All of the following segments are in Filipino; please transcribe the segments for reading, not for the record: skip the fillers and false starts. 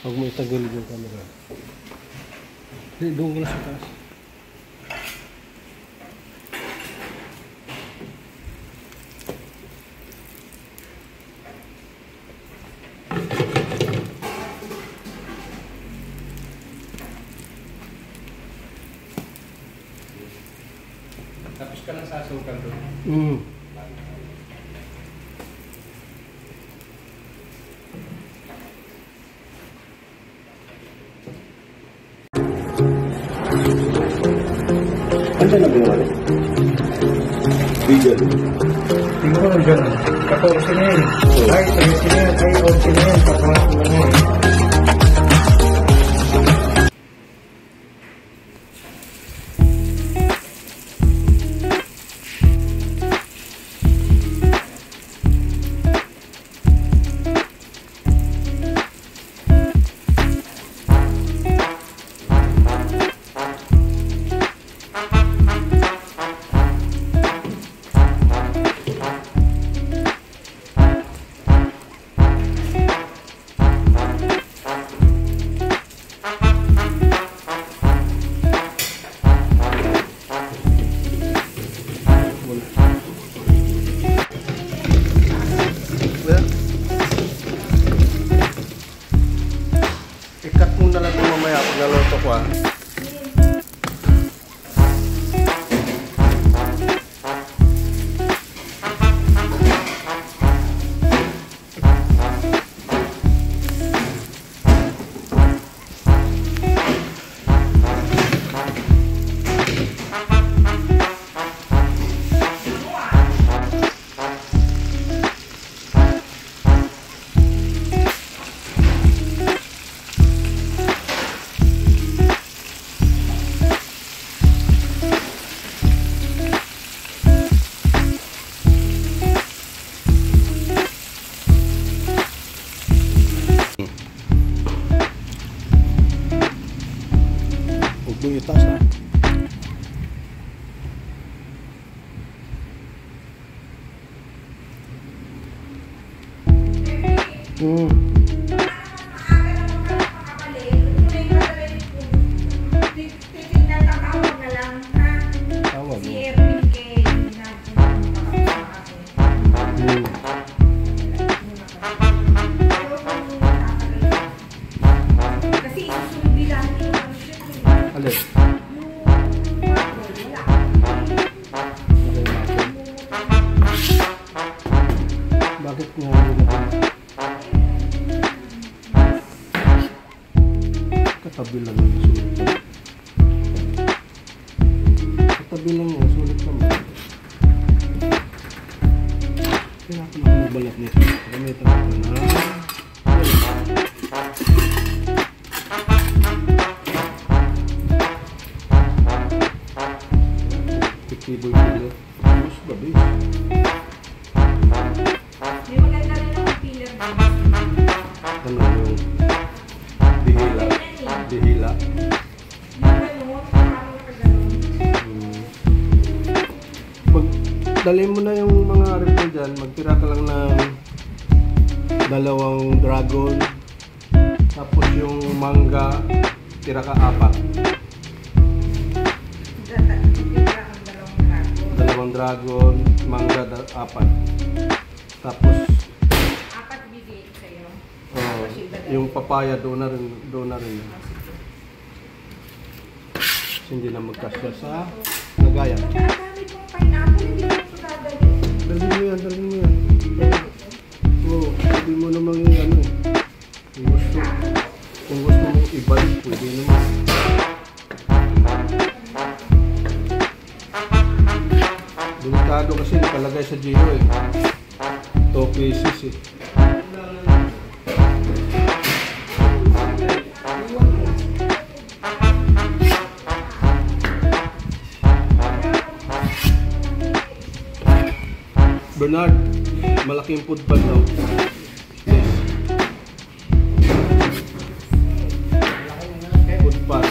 Huwag mo itagilid yung camera. Hindi, doon ko na sa taas. Tapos ka lang sasukan doon. Ano na ginawa niya? Vegan. Siguro dyan. 14 na yun. Ay, 13 na yun. Ay, 14 na yun. Papasok na yun. Ikat mo na lang ito mamaya pag naluto ko ah. Huwag mo itaas ha. Tawag mo. Alin? Bakit nga katabi lang yung sulit? Katabi lang yung sulit naman. Kaya ako nakabalat nito. Gamitan ko na. Tiboy-tiboy. Mas babi. May maganda rin ang pillar. Ano yung dihila? Dihila. Pag dalhin mo na yung mga ripple dyan, magtira ka lang ng 2 dragon. Tapos yung mangga, tira ka 4. 2 dragon, mangga 4. Tapos 4 bigay sa'yo. yung papaya doon na rin. Kasi hindi na magkasya sa lagayan. Ang dami pong pineapple, hindi mo ito dadalhin. Dalhin mo yan. Oo, sabi mo namang yung ano eh. Kung gusto mong ibalik, pwede naman. Delikado kasi nakalagay sa Gio eh. 2 pieces eh. Bernard, malaking food pan daw. Food pan.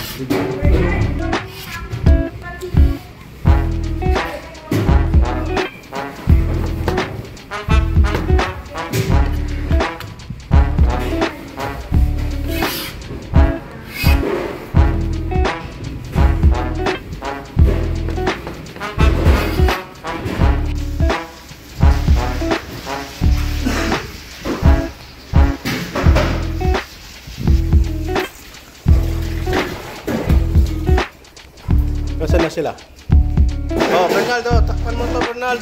sila. Oh, Bernardo, takpan mo to, Bernard.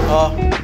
Oh.